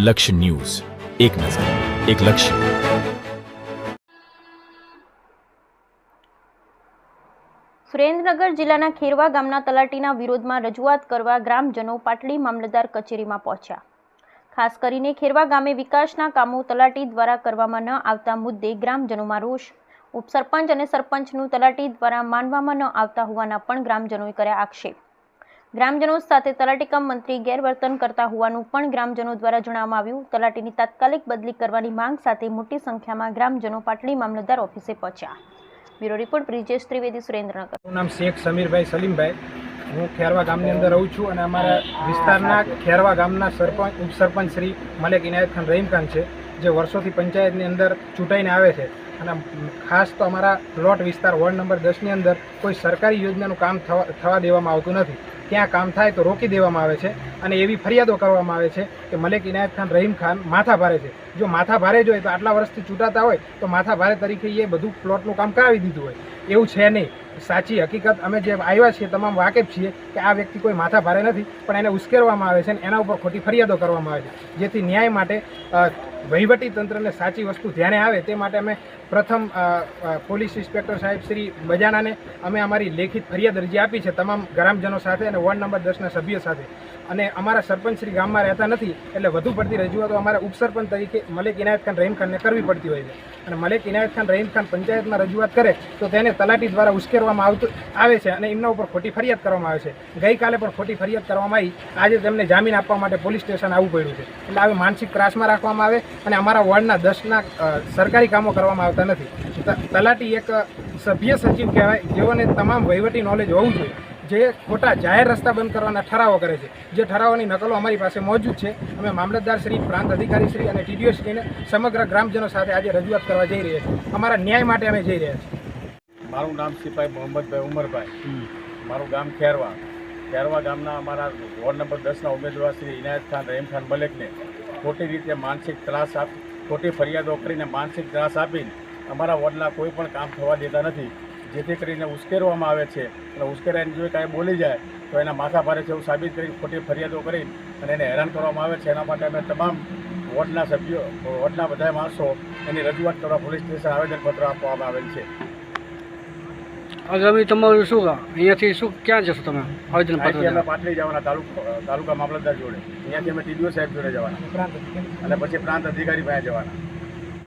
લક્ષ્ય ન્યૂઝ, એક નજર, એક લક્ષ્ય. સુરેન્દ્રનગર જિલ્લાના ખેરવા ગામના તલાટીના વિરોધમાં રજૂઆત કરવા ગ્રામજનો પાટડી મામલતદાર કચેરીમાં પહોંચ્યા. ખાસ કરીને ખેરવા ગામે વિકાસના કામો તલાટી દ્વારા કરવામાં ન આવતા મુદ્દે ગ્રામજનોમાં રોષ. ઉપસરપંચ અને સરપંચનું તલાટી દ્વારા માનવામાં ન આવતા હોવાના પણ ગ્રામજનોએ કર્યા આક્ષેપ. ગ્રામજનો સાથે તલાટી કમ મંત્રી ગેરવર્તન કરતા હોવાનું પણ ગ્રામજનો દ્વારા જણાવવામાં આવ્યું. તલાટીની તાત્કાલિક બદલી કરવાની માંગ સાથે મોટી સંખ્યામાં ગ્રામજનો પાટડી મામલતદાર ઓફિસે પહોંચ્યા. Bureau report Brijesh Trivedi, Surendranagar. મારું નામ શેખ સમીરભાઈ સલીમભાઈ. હું ખેરવા ગામની અંદર રહું છું અને અમારા વિસ્તારના ખેરવા ગામના ઉપસરપંચ શ્રી મલેક ઇનાયત ખાન રહીમ ખાન છે, જે વર્ષોથી પંચાયતની અંદર ચૂંટાઈને આવે છે. અને ખાસ તો અમારા પ્લોટ વિસ્તાર વોર્ડ નંબર 10ની અંદર કોઈ સરકારી યોજનાનું કામ થવા દેવામાં આવતું નથી. ત્યાં કામ થાય તો રોકી દેવામાં આવે છે અને એવી ફરિયાદો કરવામાં આવે છે કે મલેક ઇનાયત ખાન રહીમ ખાન માથા ભારે છે. જો માથા ભારે જ હોય તો આટલા વર્ષથી ચૂંટાતા હોય તો માથા ભારે તરીકે એ બધું પ્લોટનું કામ કરાવી દીધું હોય. એવું છે નહીં. સાચી હકીકત અમે જે આવ્યા છીએ તમામ વાકેફ છીએ કે આ વ્યક્તિ કોઈ માથા ભારે નથી, પણ એને ઉશ્કેરવામાં આવે છે અને એના ઉપર ખોટી ફરિયાદો કરવામાં આવે છે. જેથી ન્યાય માટે વહીવટી તંત્રને સાચી વસ્તુ ધ્યાને આવે તે માટે અમે પ્રથમ પોલીસ ઇન્સ્પેક્ટર સાહેબ શ્રી બજાનાને અમે અમારી લેખિત ફરિયાદ અરજી આપી છે તમામ ગ્રામજનો સાથે અને વોર્ડ નંબર 10ના સભ્યો સાથે. અને અમારા સરપંચ શ્રી ગામમાં રહેતા નથી એટલે વધુ પડતી રજૂઆતો અમારા ઉપસરપંચ તરીકે મલેક ઇનાયત ખાન રહીમ ખાનને કરવી પડતી હોય છે. અને મલેક ઇનાયત ખાન રહીમ ખાન પંચાયતમાં રજૂઆત કરે તો તેને તલાટી દ્વારા ઉશ્કેરવામાં આવે છે અને એમના ઉપર ખોટી ફરિયાદ કરવામાં આવે છે. ગઈકાલે પણ ખોટી ફરિયાદ કરવામાં આવી. આજે તેમને જામીન આપવા માટે પોલીસ સ્ટેશન આવવું પડ્યું છે. એટલે આવી માનસિક ત્રાસમાં રાખવામાં આવે અને અમારા વોર્ડના 10ના સરકારી કામો કરવામાં આવતા નથી. તલાટી એક સભ્ય સચિવ કહેવાય, જેઓને તમામ વહીવટી નોલેજ હોવું જોઈએ, જે ખોટા જાહેર રસ્તા બંધ કરવાના ઠરાવો કરે છે. જે ઠરાવોની નકલો અમારી પાસે મોજૂદ છે. અમે મામલતદાર શ્રી, પ્રાંત અધિકારી શ્રી અને ટીડીઓ શ્રીને સમગ્ર ગ્રામજનો સાથે આજે રજૂઆત કરવા જઈ રહ્યા છીએ. અમારા ન્યાય માટે અમે જઈ રહ્યા છીએ. મારું નામ સિપાઈ મોહમ્મદભાઈ ઉમરભાઈ. મારું ગામ ખેરવા. ખેરવા ગામના અમારા વોર્ડ નંબર 10ના ઉમેદવાર શ્રી ઇનાયત ખાન રહીમ ખાન મલેકને ખોટી રીતે માનસિક ત્રાસ ખોટી ફરિયાદો કરીને માનસિક ત્રાસ આપીને અમારા વોર્ડના કોઈ પણ કામ થવા દેતા નથી. જેથી કરીને ઉશ્કેરવામાં આવે છે અને ઉશ્કેરાઈને જો કાંઈ બોલી જાય તો એના માથા ભારે છે એવું સાબિત કરી ખોટી ફરિયાદો કરી અને એને હેરાન કરવામાં આવે છે. એના માટે અમે તમામ વોર્ડના સભ્યો, વોર્ડના બધા માણસો એની રજૂઆત કરવા પોલીસ સ્ટેશન આવેદનપત્ર આપવામાં આવેલ છે. આગામી તમારું શું અહીંયાથી શું ક્યાં જશો તમે આવેદનપત્ર? અમે પાટડી જવાના તાલુકા મામલતદાર જોડે, અહીંયાથી અમે ટીડીઓ સાહેબ જોડે જવાના અને પછી પ્રાંત અધિકારી પાસે જવાના.